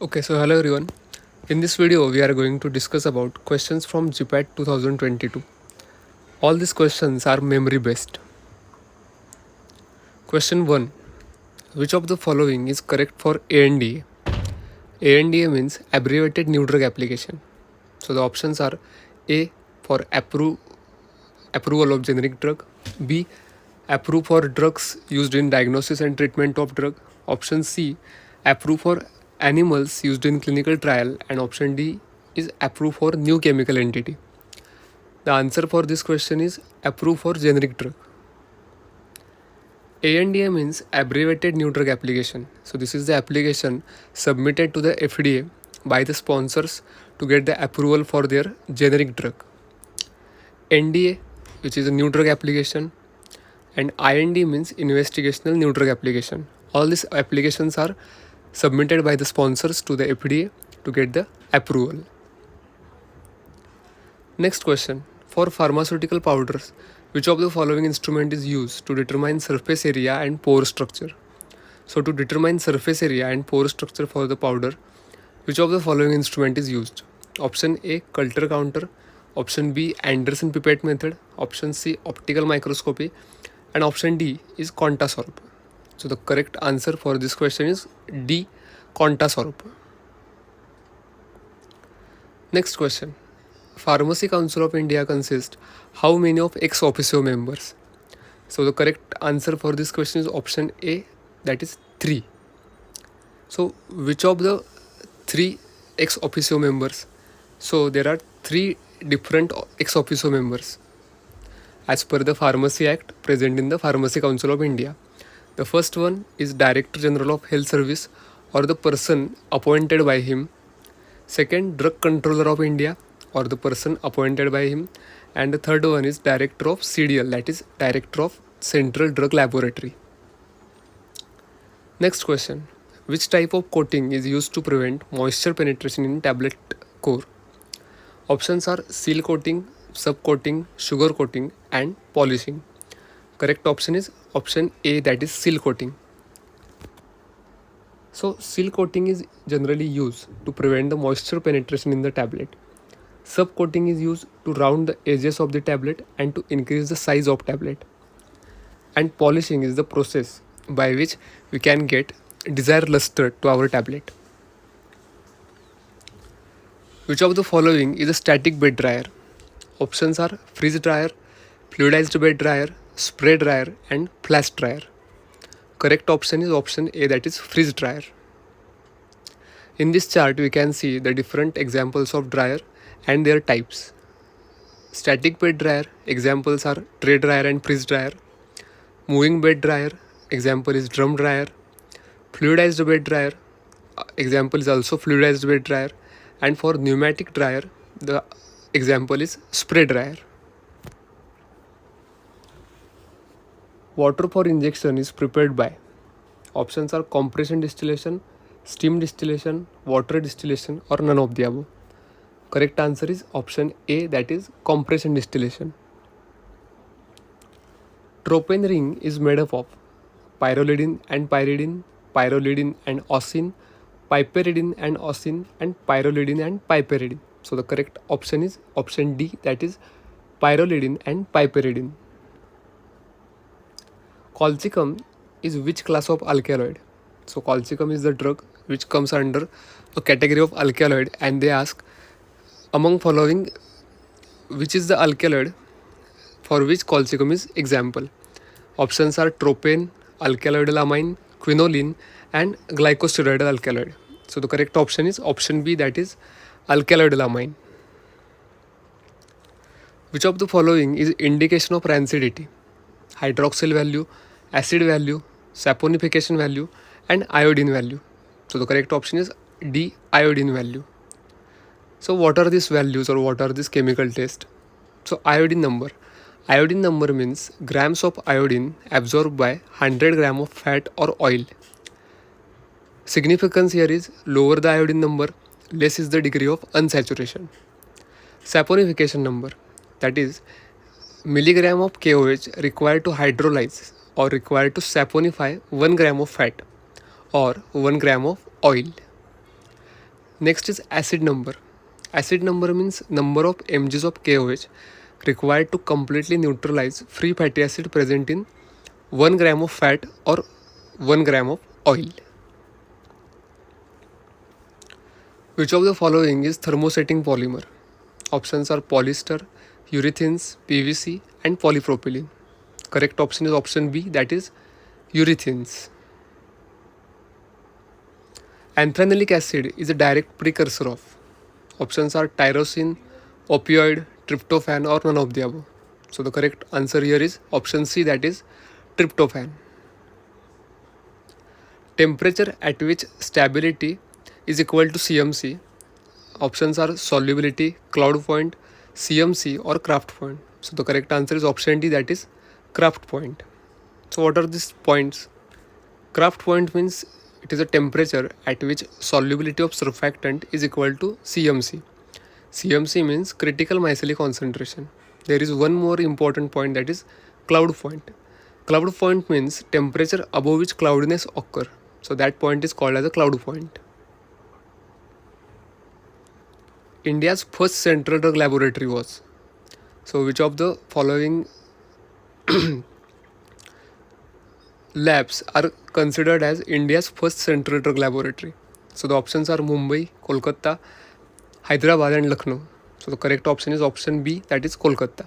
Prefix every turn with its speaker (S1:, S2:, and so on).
S1: Okay, so hello everyone. In this video, we are going to discuss about questions from GPAT 2022. All these questions are memory based. Question 1. Which of the following is correct for ANDA? ANDA means abbreviated new drug application. So the options are A for approval of generic drug, B approve for drugs used in diagnosis and treatment of drug, option C approve for animals used in clinical trial, and option D is approve for new chemical entity. The answer for this question is approve for generic drug. ANDA means abbreviated new drug application. So this is the application submitted to the FDA by the sponsors to get the approval for their generic drug. NDA, which is a new drug application, and IND means investigational new drug application. All these applications are submitted by the sponsors to the FDA to get the approval. Next question. For pharmaceutical powders, which of the following instrument is used to determine surface area and pore structure? So to determine surface area and pore structure for the powder, which of the following instrument is used? Option A, Coulter counter, option B, Anderson pipette method, option C, optical microscopy, and option D is Quantasorb. So the correct answer for this question is D, Quantasorb. Next question. Pharmacy Council of India consists how many of ex officio members? So the correct answer for this question is option A, that is 3. So which of the 3 ex officio members? So there are 3 different ex officio members as per the Pharmacy Act present in the Pharmacy Council of India. The first one is Director General of Health Service or the person appointed by him. Second, Drug Controller of India or the person appointed by him. And the third one is Director of CDL, that is Director of Central Drug Laboratory. Next question. Which type of coating is used to prevent moisture penetration in tablet core? Options are seal coating, subcoating, sugar coating, and polishing. Correct option is option A, that is seal coating. So seal coating is generally used to prevent the moisture penetration in the tablet. Subcoating is used to round the edges of the tablet and to increase the size of tablet. And polishing is the process by which we can get desired luster to our tablet. Which of the following is a static bed dryer? Options are freeze dryer, fluidized bed dryer, spray dryer, and flash dryer. Correct option is option A, that is freeze dryer. In this chart, we can see the different examples of dryer and their types. Static bed dryer examples are tray dryer and freeze dryer. Moving bed dryer example is drum dryer. Fluidized bed dryer example is also fluidized bed dryer. And for pneumatic dryer, the example is spray dryer. Water for injection is prepared by. Options are compression distillation, steam distillation, water distillation, or none of the above. Correct answer is option A, that is compression distillation. Tropane ring is made up of pyrrolidine and pyridine, pyrrolidine and osine, piperidine and osine, and pyrrolidine and piperidine. So the correct option is option D, that is pyrrolidine and piperidine. Colchicum is which class of alkaloid? So colchicum is the drug which comes under a category of alkaloid, and they ask among following which is the alkaloid for which colchicum is example. Options are tropane, alkaloidal amine, quinoline, and glycosteroidal alkaloid. So the correct option is option B, that is alkaloidal amine. Which of the following is indication of rancidity? Hydroxyl value, acid value, saponification value, and iodine value. So the correct option is D, iodine value. So what are these values or what are these chemical tests? So iodine number. Iodine number means grams of iodine absorbed by 100 gram of fat or oil. Significance here is lower the iodine number, less is the degree of unsaturation. Saponification number, that is milligram of KOH required to hydrolyze or required to saponify 1 gram of fat or 1 gram of oil. Next is acid number. Acid number means number of mgs of KOH required to completely neutralize free fatty acid present in 1 gram of fat or 1 gram of oil. Which of the following is thermosetting polymer? Options are polyester, urethanes, PVC, and polypropylene. Correct option is option B, that is urethanes. Anthranilic acid is a direct precursor of. Options are tyrosine, opioid, tryptophan, or none of the above. So the correct answer here is option C, that is tryptophan. Temperature at which stability is equal to CMC. Options are solubility, cloud point, CMC, or Kraft point. So the correct answer is option D, that is Kraft point. So what are these points? Kraft point means it is a temperature at which solubility of surfactant is equal to CMC. CMC means critical micelle concentration. There is one more important point, that is cloud point. Cloud point means temperature above which cloudiness occur. So that point is called as a cloud point. India's first central drug laboratory was. So which of the following labs are considered as India's first central drug laboratory? So the options are Mumbai, Kolkata, Hyderabad, and Lucknow. So the correct option is option B, that is Kolkata.